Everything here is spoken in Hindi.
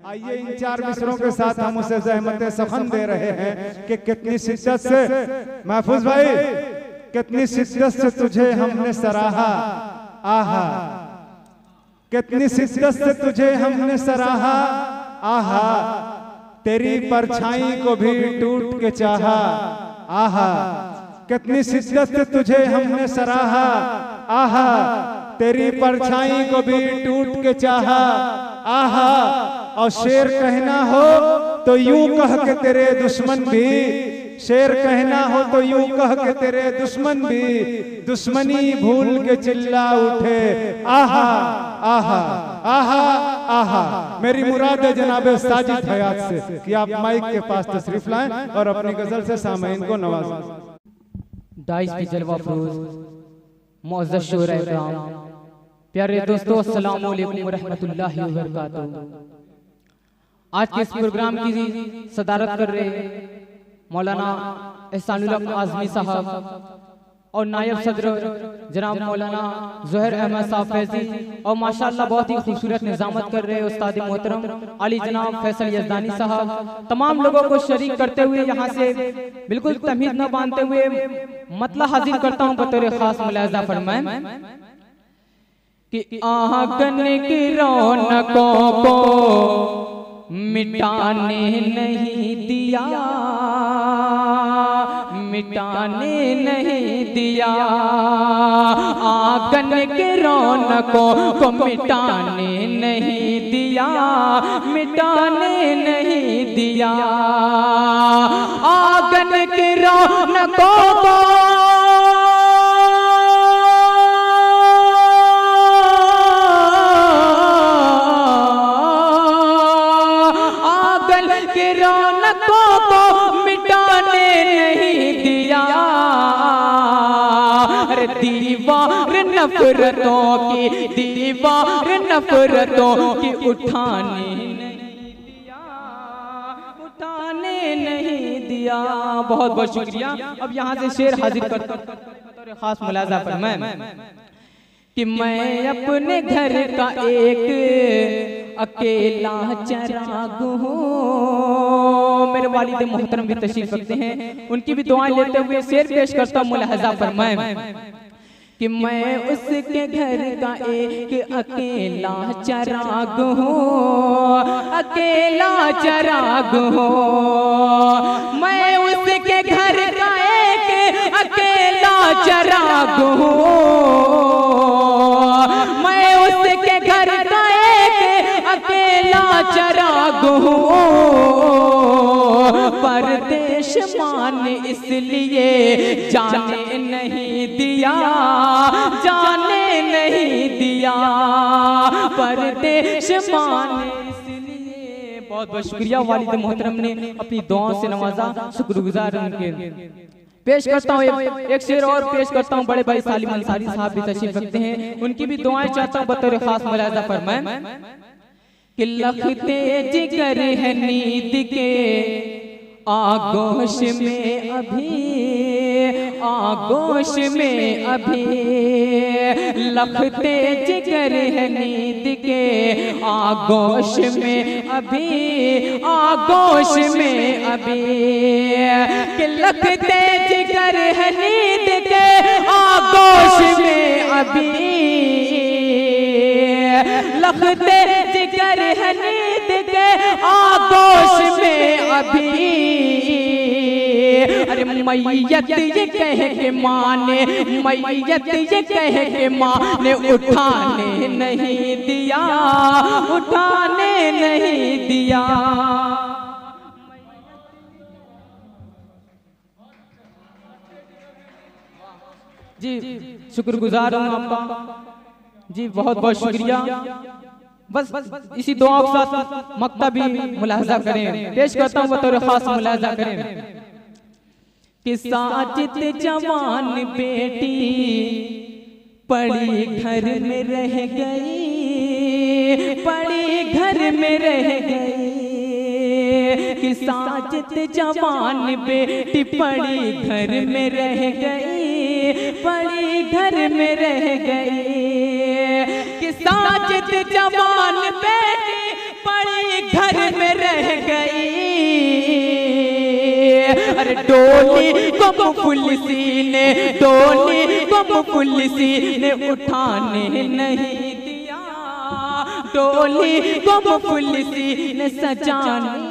आइए इन 4 मिसरों के साथ हम उसे ज़हमत सखन दे रहे हैं कि कितनी शिद्दत से महफूज भाई, कितनी शिद्दत से तुझे हमने सराहा, आहा, कितनी शिद्दत से तुझे हमने सराहा, आहा, तेरी परछाई को भी टूट के चाहा, आहा, कितनी शिद्दत से तुझे हमने सराहा, आहा, तेरी परछाई को भी टूट के चाहा, आहा, और शेर कहना हो तो यूं कह के तेरे दुश्मन भी, शेर कहना हो तो यूं कह के तेरे दुश्मन भी दुश्मनी भूल के चिल्ला उठे, आहा आहा आहा आहा। मेरी मुराद है जनाब साजिद हयात से कि आप माइक के पास तशरीफ लाएं और अपनी गजल से सामईन को नवाजें। डाइस पे जलवा फरोज मुअज़्ज़ज़ शोहरा इकराम, प्यारे दोस्तों, अस्सलाम वालेकुम व रहमतुल्लाहि व बरकातहू। आज के इस प्रोग्राम की सदारत कर रहे मौलाना एहसानुल हक आज़मी साहब और नायब सदर जनाब मौलाना ज़ोहर अहमद साहब फैज़ी, और माशाअल्लाह बहुत ही खूबसूरत निज़ामत कर रहे उस्ताद मोहतरम अली जनाब फैसल यज़दानी साहब। तमाम लोगों को शरीक करते हुए यहाँ से बिल्कुल तमीज़ न बांधते हुए मतला हाजिर करता हूँ बतौर खास मुलाहिज़ा फरमाएं कि आंगन की रौनकों को मिटाने नहीं दिया, मिटाने नहीं दिया, आंगन के रौनकों को मिटाने नहीं दिया, मिटाने नहीं दिया, आंगन के रौनकों को दीवार नफरतों की, दीवार नफरतों की उठाने नहीं दिया, उठाने नहीं दिया। बहुत बहुत शुक्रिया। अब यहाँ से शेर हाजिर करता हूँ खास मुलाजा फरमाएं कि मैं अपने घर का एक अकेला चिराग हूँ। मेरे वालिद मोहतरम भी तशरीफ रखते हैं, उनकी भी दुआएं लेते हुए शेर पेश करता हूँ, मुलाहजा फरमाएं कि मैं उसके घर का एक अकेला चिराग हूँ, अकेला चिराग हूँ, मैं उसके घर का एक अकेला चिराग हूँ, मैं उसके घर का एक अकेला चिराग हूँ, परदेश मान इसलिए जाने नहीं दिया, जाने नहीं दिया, परदेश मान इसलिए। बहुत बहुत शुक्रिया, वालिद मोहतरम ने अपनी दुआओं से नवाजा, शुक्रगुजार उनके। पेश करता हूँ एक शेर और पेश करता हूँ, बड़े भाई सालिम अंसारी साहब भी तशरीफ रखते हैं, उनकी भी दुआएं चाहता हूँ बतौर खास मुलाहिज़ा फरमाएं कि लखते जिगर है नींद के आगोश में अभी, आगोश में अभी, लखते जिगर है नींद के आगोश में अभी, आगोश में अभी, कि लखते जिगर है नींद के आगोश में अभी, लखते जिगर है नींद के आगोश में अभी। अरे मैयत ये कह के माने, मैयत ये कह के माने उठाने नहीं दिया, उठाने नहीं दिया। जी शुक्रगुजार हूँ आपका जी, बहुत बहुत शुक्रिया। बस इसी दुआ के साथ मक्ता भी मुलाहजा करें, पेश करता हूँ बतौर खास मुलाहजा करें कि साजिद जवान बेटी पड़ी घर में रह गई, पड़ी घर में रह गई, कि साजिद जवान बेटी पड़ी घर में रह गई, पड़ी घर में रह गई, कि साजिद जवान बेटी पड़ी हर डोली को मुफलिसी ने, डोली को मुफलिसी ने उठाने नहीं दिया, डोली को मुफलिसी ने सजाने